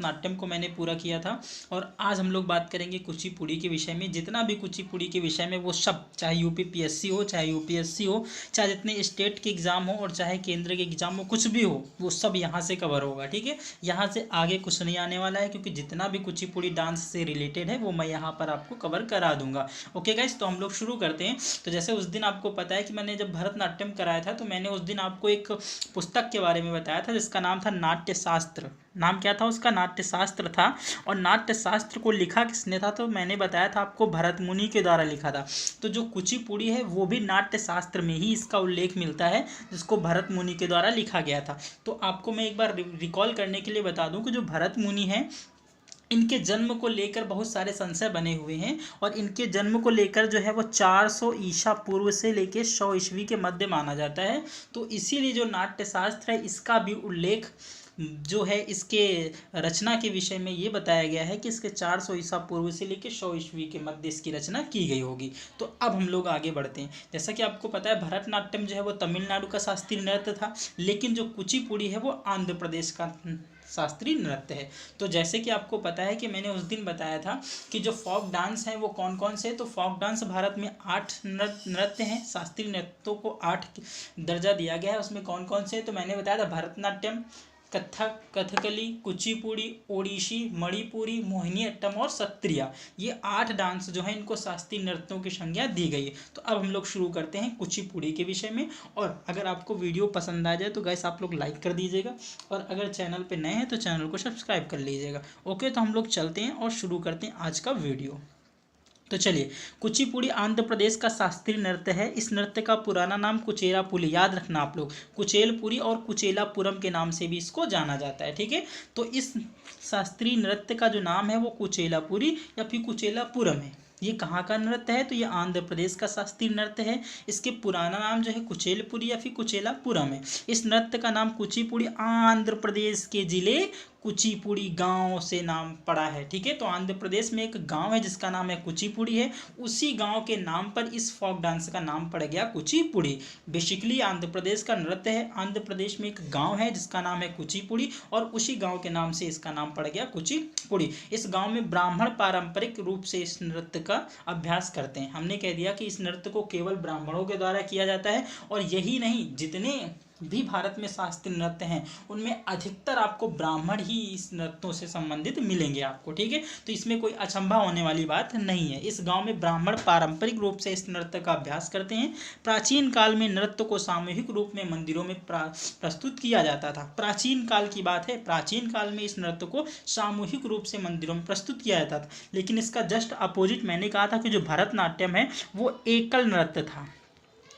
भरतनाट्यम को मैंने पूरा किया था। और आज हम लोग बात करेंगे कुचिपुड़ी के विषय में। जितना भी कुचिपुड़ी के विषय में वो सब, चाहे यूपीपीएससी हो, चाहे यूपीएससी हो, चाहे जितने स्टेट के एग्ज़ाम हो और चाहे केंद्र के एग्ज़ाम हो, कुछ भी हो, वो सब यहाँ से कवर होगा। ठीक है, यहाँ से आगे कुछ नहीं आने वाला है, क्योंकि जितना भी कुचिपुड़ी डांस से रिलेटेड है वो मैं यहाँ पर आपको कवर करा दूंगा। ओके गाइस, तो हम लोग शुरू करते हैं। तो जैसे उस दिन आपको पता है कि मैंने जब भरतनाट्यम कराया था, तो मैंने उस दिन आपको एक पुस्तक के बारे में बताया था जिसका नाम था नाट्य शास्त्र। नाम क्या था उसका? नाट्य शास्त्र था। और नाट्य शास्त्र को लिखा किसने था? तो मैंने बताया था आपको, भरत मुनि के द्वारा लिखा था। तो जो कुचिपुड़ी है वो भी नाट्य शास्त्र में ही इसका उल्लेख मिलता है, जिसको भरत मुनि के द्वारा लिखा गया था। तो आपको मैं एक बार रिकॉल करने के लिए बता दूं कि जो भरत मुनि हैं, इनके जन्म को लेकर बहुत सारे संशय बने हुए हैं। और इनके जन्म को लेकर जो है वो 400 ईसा पूर्व से लेकर 100 ईस्वी के मध्य माना जाता है। तो इसीलिए जो नाट्य शास्त्र है इसका भी उल्लेख जो है इसके रचना के विषय में ये बताया गया है कि इसके 400 ईसा पूर्व से लेकर 100 ईस्वी के मध्य इसकी रचना की गई होगी। तो अब हम लोग आगे बढ़ते हैं। जैसा कि आपको पता है, भरतनाट्यम जो है वो तमिलनाडु का शास्त्रीय नृत्य था, लेकिन जो कुचिपुड़ी है वो आंध्र प्रदेश का शास्त्रीय नृत्य है। तो जैसे कि आपको पता है कि मैंने उस दिन बताया था कि जो फोक डांस हैं वो कौन कौन से हैं। तो फोक डांस भारत में 8 नृत्य हैं। शास्त्रीय नृत्यों को 8 दर्जा दिया गया है। उसमें कौन कौन से हैं? तो मैंने बताया था भरतनाट्यम, कथक, कथकली, कुचिपुड़ी, ओडिसी, मणिपुरी, मोहिनीअट्टम और सत्रिया। ये 8 डांस जो हैं इनको शास्त्रीय नृत्यों की संज्ञा दी गई है। तो अब हम लोग शुरू करते हैं कुचिपुड़ी के विषय में। और अगर आपको वीडियो पसंद आ जाए तो गाइस आप लोग लाइक कर दीजिएगा, और अगर चैनल पे नए हैं तो चैनल को सब्सक्राइब कर लीजिएगा। ओके, तो हम लोग चलते हैं और शुरू करते हैं आज का वीडियो। तो चलिए, कुचिपुड़ी आंध्र प्रदेश का शास्त्रीय नृत्य है। इस नृत्य का पुराना नाम कुचेरापुली, याद रखना आप लोग, कुचेलपुरी और कुचेलापुरम के नाम से भी इसको जाना जाता है। ठीक है, तो इस शास्त्रीय नृत्य का जो नाम है वो कुचेलापुरी या फिर कुचेलापुरम है। ये कहाँ का नृत्य है? तो ये आंध्र प्रदेश का शास्त्रीय नृत्य है। इसके पुराना नाम जो है कुचेलपुरी या फिर कुचेलापुरम है। इस नृत्य का नाम कुचिपुड़ी आंध्र प्रदेश के जिले कुचिपुड़ी गांव से नाम पड़ा है। ठीक है, तो आंध्र प्रदेश में एक गांव है जिसका नाम है कुचिपुड़ी है। उसी गांव के नाम पर इस फोक डांस का नाम पड़ गया कुचिपुड़ी। बेसिकली आंध्र प्रदेश का नृत्य है। आंध्र प्रदेश में एक गांव है जिसका नाम है कुचिपुड़ी, और उसी गांव के नाम से इसका नाम पड़ गया कुचिपुड़ी। इस गांव में ब्राह्मण पारंपरिक रूप से इस नृत्य का अभ्यास करते हैं। हमने कह दिया कि इस नृत्य को केवल ब्राह्मणों के द्वारा किया जाता है। और यही नहीं, जितने भी भारत में शास्त्रीय नृत्य हैं उनमें अधिकतर आपको ब्राह्मण ही इस नृत्यों से संबंधित मिलेंगे आपको। ठीक है, तो इसमें कोई अचंभा होने वाली बात नहीं है। इस गांव में ब्राह्मण पारंपरिक रूप से इस नृत्य का अभ्यास करते हैं। प्राचीन काल में नृत्य को सामूहिक रूप में मंदिरों में प्रस्तुत किया जाता था। प्राचीन काल की बात है, प्राचीन काल में इस नृत्य को सामूहिक रूप से मंदिरों में प्रस्तुत किया जाता था। लेकिन इसका जस्ट अपोजिट मैंने कहा था कि जो भरतनाट्यम है वो एकल नृत्य था।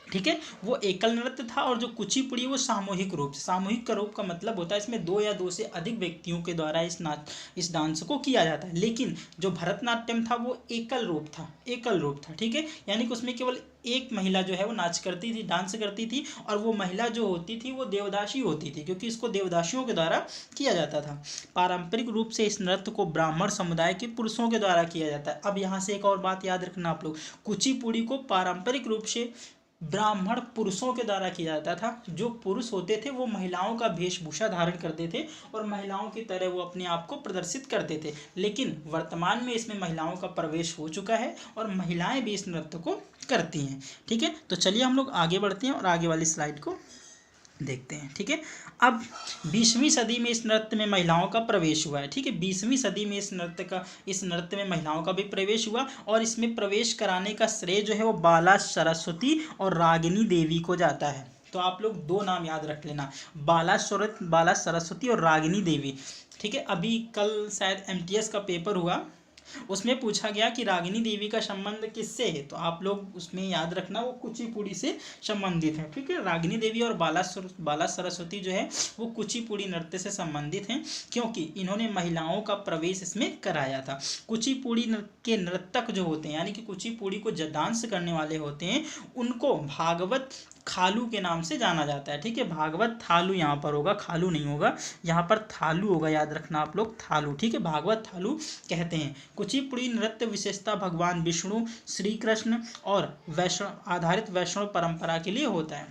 ठीक है, वो एकल नृत्य था। और जो कुचिपुड़ी वो सामूहिक रूप से, सामूहिक का रूप का मतलब होता है इसमें 2 या 2 से अधिक व्यक्तियों के द्वारा इस डांस को किया जाता है। लेकिन जो भरतनाट्यम था वो एकल रूप था, एकल रूप था। ठीक है, यानी कि उसमें केवल एक महिला जो है वो नाच करती थी, डांस करती थी, और वो महिला जो होती थी वो देवदासी होती थी, क्योंकि इसको देवदासियों के द्वारा किया जाता था। पारंपरिक रूप से इस नृत्य को ब्राह्मण समुदाय के पुरुषों के द्वारा किया जाता है। अब यहाँ से एक और बात याद रखना आप लोग, कुचिपुड़ी को पारंपरिक रूप से ब्राह्मण पुरुषों के द्वारा किया जाता था। जो पुरुष होते थे वो महिलाओं का वेशभूषा धारण करते थे और महिलाओं की तरह वो अपने आप को प्रदर्शित करते थे। लेकिन वर्तमान में इसमें महिलाओं का प्रवेश हो चुका है और महिलाएं भी इस नृत्य को करती हैं। ठीक है, तो चलिए हम लोग आगे बढ़ते हैं और आगे वाली स्लाइड को देखते हैं। ठीक है, अब 20वीं सदी में इस नृत्य में महिलाओं का प्रवेश हुआ है। ठीक है, 20वीं सदी में इस नृत्य में महिलाओं का भी प्रवेश हुआ, और इसमें प्रवेश कराने का श्रेय जो है वो बाला सरस्वती और रागिनी देवी को जाता है। तो आप लोग 2 नाम याद रख लेना, बाला सरस्वती और रागिनी देवी। ठीक है, अभी कल शायद MTS का पेपर हुआ, उसमें पूछा गया कि रागिनी देवी का संबंध किससे है। तो आप लोग उसमें याद रखना वो कुचिपुड़ी से संबंधित है। ठीक है, रागिनी देवी और बाला सरस्वती जो है वो कुचिपुड़ी नृत्य से संबंधित हैं, क्योंकि इन्होंने महिलाओं का प्रवेश इसमें कराया था। कुचिपुड़ी के नर्तक जो होते हैं, यानी कि कुचिपुड़ी को जो डांस करने वाले होते हैं, उनको भागवत खालू के नाम से जाना जाता है। ठीक है, भागवत थालू यहाँ पर होगा, खालू नहीं होगा, यहाँ पर थालू होगा, याद रखना आप लोग, थालू। ठीक है, भागवत थालू कहते हैं। कुचिपुड़ी नृत्य विशेषता भगवान विष्णु, श्री कृष्ण और वैष्णव आधारित वैष्णव परंपरा के लिए होता है।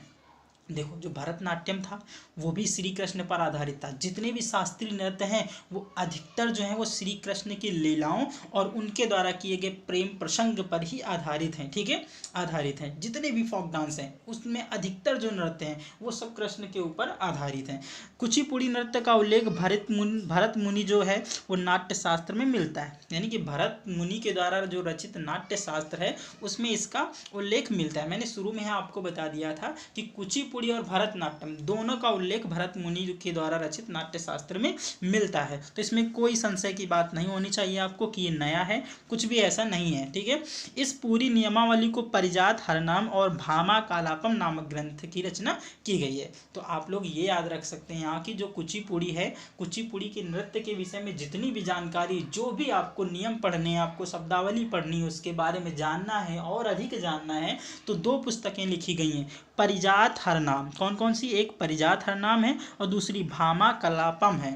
देखो जो भरतनाट्यम था वो भी श्री कृष्ण पर आधारित था। जितने भी शास्त्रीय नृत्य हैं वो अधिकतर जो हैं वो श्री कृष्ण की लीलाओं और उनके द्वारा किए गए प्रेम प्रसंग पर ही आधारित हैं, ठीक है, आधारित हैं। जितने भी फोक डांस हैं उसमें अधिकतर जो नृत्य हैं वो सब कृष्ण के ऊपर आधारित हैं। कुचिपुड़ी नृत्य का उल्लेख भरत मुनि जो है वो नाट्य शास्त्र में मिलता है, यानी कि भरत मुनि के द्वारा जो रचित नाट्य शास्त्र है उसमें इसका उल्लेख मिलता है। मैंने शुरू में आपको बता दिया था कि कुचिपुड़ी और भरतनाट्यम दोनों का उल्लेख भरत मुनि के द्वारा रचित नाट्य शास्त्र में मिलता है। तो इसमें कोई संशय की बात नहीं होनी चाहिए आपको कि ये नया है, कुछ भी ऐसा नहीं है, ठीक है। इस पूरी नियमावली को परिजात हरनाम और भामा कालापम नामक ग्रंथ की रचना की गई है। तो आप लोग ये याद रख सकते हैं यहाँ की जो कुचिपुड़ी है, कुचिपुड़ी के नृत्य के विषय में जितनी भी जानकारी, जो भी आपको नियम पढ़ने हैं, आपको शब्दावली पढ़नी है, उसके बारे में जानना है और अधिक जानना है तो दो पुस्तकें लिखी गई हैं, परिजात हरनाम। कौन कौन सी? एक परिजात हरनाम है और दूसरी भामा कलापम है।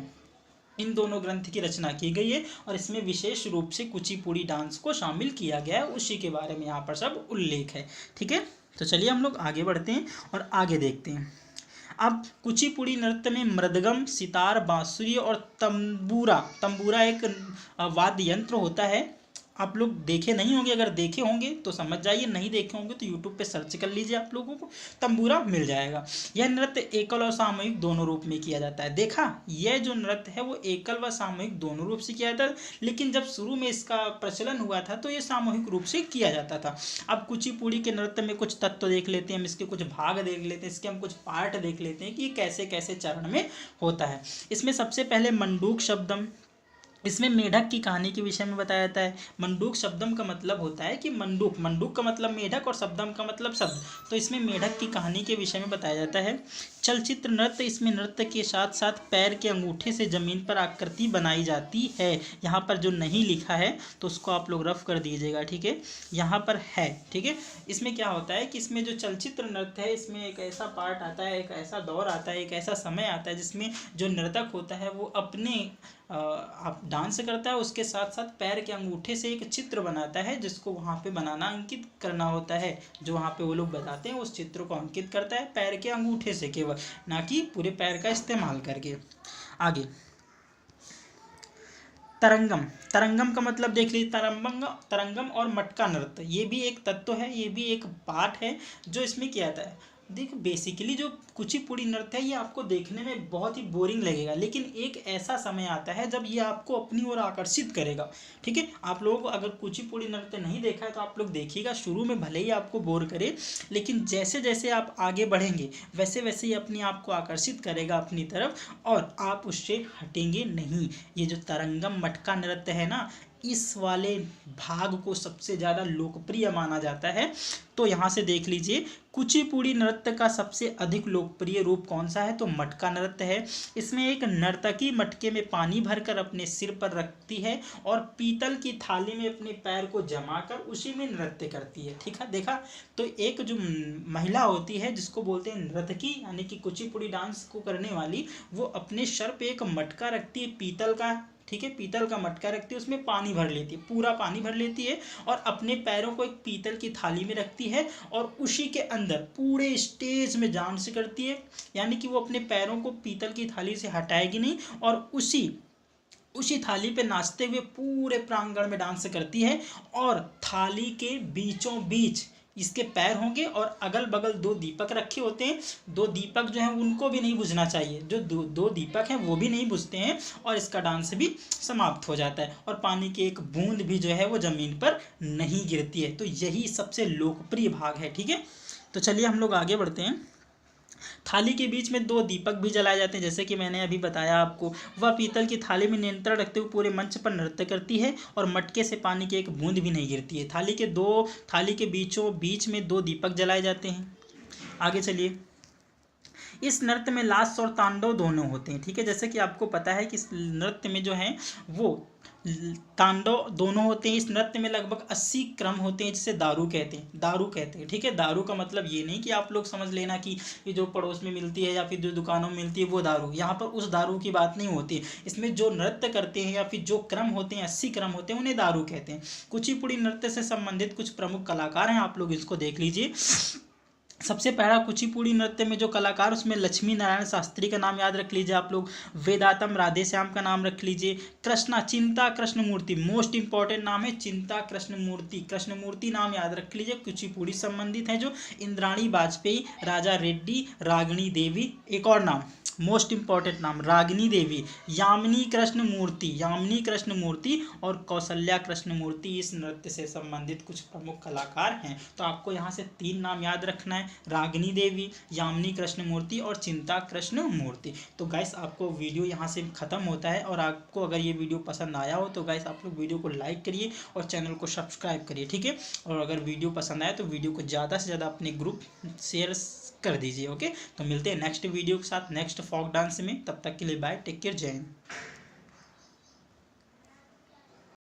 इन दोनों ग्रंथ की रचना की गई है और इसमें विशेष रूप से कुचिपुड़ी डांस को शामिल किया गया है, उसी के बारे में यहाँ पर सब उल्लेख है, ठीक है। तो चलिए हम लोग आगे बढ़ते हैं और आगे देखते हैं। अब कुचिपुड़ी नृत्य में मृदगम, सितार, बांसुरी और तंबूरा, तंबूरा एक वाद्य यंत्र होता है। आप लोग देखे नहीं होंगे, अगर देखे होंगे तो समझ जाइए, नहीं देखे होंगे तो यूट्यूब पे सर्च कर लीजिए, आप लोगों को तंबूरा मिल जाएगा। यह नृत्य एकल और सामूहिक दोनों रूप में किया जाता है। देखा, यह जो नृत्य है वो एकल व सामूहिक दोनों रूप से किया जाता है, लेकिन जब शुरू में इसका प्रचलन हुआ था तो ये सामूहिक रूप से किया जाता था। अब कुचिपुड़ी के नृत्य में कुछ तत्व देख लेते हैं, हम इसके कुछ भाग देख लेते हैं, इसके हम कुछ पार्ट देख लेते हैं कि ये कैसे कैसे चरण में होता है। इसमें सबसे पहले मंडूक शब्दम, इसमें मेढक की कहानी के विषय में बताया जाता है। मंडूक शब्दम का मतलब होता है कि मंडूक, मंडूक का मतलब मेढक और शब्दम का मतलब शब्द, तो इसमें मेढक की कहानी के विषय में बताया जाता है। चलचित्र नृत्य, इसमें नृत्य के साथ साथ पैर के अंगूठे से जमीन पर आकृति बनाई जाती है। यहाँ पर जो नहीं लिखा है तो उसको आप लोग रफ कर दीजिएगा, ठीक है, यहाँ पर है, ठीक है। इसमें क्या होता है कि इसमें जो चलचित्र नृत्य है इसमें एक ऐसा पार्ट आता है, एक ऐसा दौर आता है, एक ऐसा समय आता है जिसमें जो नर्तक होता है वो अपने आप डांस करता है, उसके साथ साथ पैर के अंगूठे से एक चित्र बनाता है जिसको वहाँ पे बनाना, अंकित करना होता है। जो वहाँ पे वो लोग बताते हैं उस चित्र को अंकित करता है पैर के अंगूठे से केवल, ना कि पूरे पैर का इस्तेमाल करके। आगे तरंगम, तरंगम का मतलब देख लीजिए, तरंगम और मटका नृत्य, ये भी एक तत्व है, ये भी एक पार्ट है जो इसमें किया जाता है। देखो बेसिकली जो कुचिपुड़ी नृत्य है ये आपको देखने में बहुत ही बोरिंग लगेगा, लेकिन एक ऐसा समय आता है जब ये आपको अपनी ओर आकर्षित करेगा, ठीक है। आप लोगों को अगर कुचिपुड़ी नृत्य नहीं देखा है तो आप लोग देखिएगा, शुरू में भले ही आपको बोर करे, लेकिन जैसे जैसे आप आगे बढ़ेंगे वैसे वैसे ही अपने आप को आकर्षित करेगा अपनी तरफ और आप उससे हटेंगे नहीं। ये जो तरंगम मटका नृत्य है ना, इस वाले भाग को सबसे ज़्यादा लोकप्रिय माना जाता है। तो यहाँ से देख लीजिए, कुचिपुड़ी नृत्य का सबसे अधिक लोकप्रिय रूप कौन सा है? तो मटका नृत्य है। इसमें एक नर्तकी मटके में पानी भरकर अपने सिर पर रखती है और पीतल की थाली में अपने पैर को जमाकर उसी में नृत्य करती है, ठीक है। देखा, तो एक जो महिला होती है जिसको बोलते हैं नर्तकी, यानी कि कुचिपुड़ी डांस को करने वाली, वो अपने सर पे एक मटका रखती है पीतल का, ठीक है, पीतल का मटका रखती है, उसमें पानी भर लेती है, पूरा पानी भर लेती है और अपने पैरों को एक पीतल की थाली में रखती है और उसी के अंदर पूरे स्टेज में डांस करती है। यानी कि वो अपने पैरों को पीतल की थाली से हटाएगी नहीं और उसी थाली पे नाचते हुए पूरे प्रांगण में डांस करती है। और थाली के बीचों बीच इसके पैर होंगे और अगल बगल दो दीपक रखे होते हैं। दो दीपक जो हैं उनको भी नहीं बुझना चाहिए, जो दो दीपक हैं वो भी नहीं बुझते हैं और इसका डांस भी समाप्त हो जाता है और पानी की एक बूंद भी जो है वो ज़मीन पर नहीं गिरती है। तो यही सबसे लोकप्रिय भाग है, ठीक है। तो चलिए हम लोग आगे बढ़ते हैं। थाली के बीच में दो दीपक भी जलाए जाते हैं, जैसे कि मैंने अभी बताया आपको। वह पीतल की थाली में नियंत्रण रखते हुए पूरे मंच पर नृत्य करती है और मटके से पानी की एक बूंद भी नहीं गिरती है। थाली के बीचों बीच में दो दीपक जलाए जाते हैं। आगे चलिए। इस नृत्य में लास्य और तांडव दोनों होते हैं, ठीक है। जैसे कि आपको पता है कि इस नृत्य में जो है वो तांडव दोनों होते हैं। इस नृत्य में लगभग 80 क्रम होते हैं जिसे दारू कहते हैं, ठीक है। दारू का मतलब ये नहीं कि आप लोग समझ लेना कि ये जो पड़ोस में मिलती है या फिर जो दुकानों में मिलती है वो दारू, यहाँ पर उस दारू की बात नहीं होती। इसमें जो नृत्य करते हैं या फिर जो क्रम होते हैं, 80 क्रम होते हैं, उन्हें दारू कहते हैं। कुचिपुड़ी नृत्य से संबंधित कुछ प्रमुख कलाकार हैं, आप लोग इसको देख लीजिए। सबसे पहला कुचिपुड़ी नृत्य में जो कलाकार, उसमें लक्ष्मी नारायण शास्त्री का नाम याद रख लीजिए आप लोग, वेदांतम राधेश्याम का नाम रख लीजिए, कृष्णा चिंता कृष्णमूर्ति, मोस्ट इंपॉर्टेंट नाम है चिंता कृष्णमूर्ति, कृष्णमूर्ति नाम याद रख लीजिए, कुचिपुड़ी संबंधित है जो, इंद्राणी वाजपेयी, राजा रेड्डी, रागिनी देवी, एक और नाम मोस्ट इंपॉर्टेंट नाम रागिनी देवी, यामिनी कृष्णमूर्ति, यामिनी कृष्णमूर्ति और कौशल्या कृष्णमूर्ति इस नृत्य से संबंधित कुछ प्रमुख कलाकार हैं। तो आपको यहाँ से 3 नाम याद रखना है, रागिनी देवी, यामिनी कृष्णमूर्ति और चिंता कृष्णमूर्ति। तो गाइस आपको वीडियो यहाँ से ख़त्म होता है, और आपको अगर ये वीडियो पसंद आया हो तो गाइस आप लोग वीडियो को लाइक करिए और चैनल को सब्सक्राइब करिए, ठीक है। और अगर वीडियो पसंद आए तो वीडियो को ज़्यादा से ज़्यादा अपने ग्रुप शेयर कर दीजिए, ओके। तो मिलते हैं नेक्स्ट वीडियो के साथ नेक्स्ट फोक डांस में, तब तक के लिए बाय, टेक केयर, जय हिंद।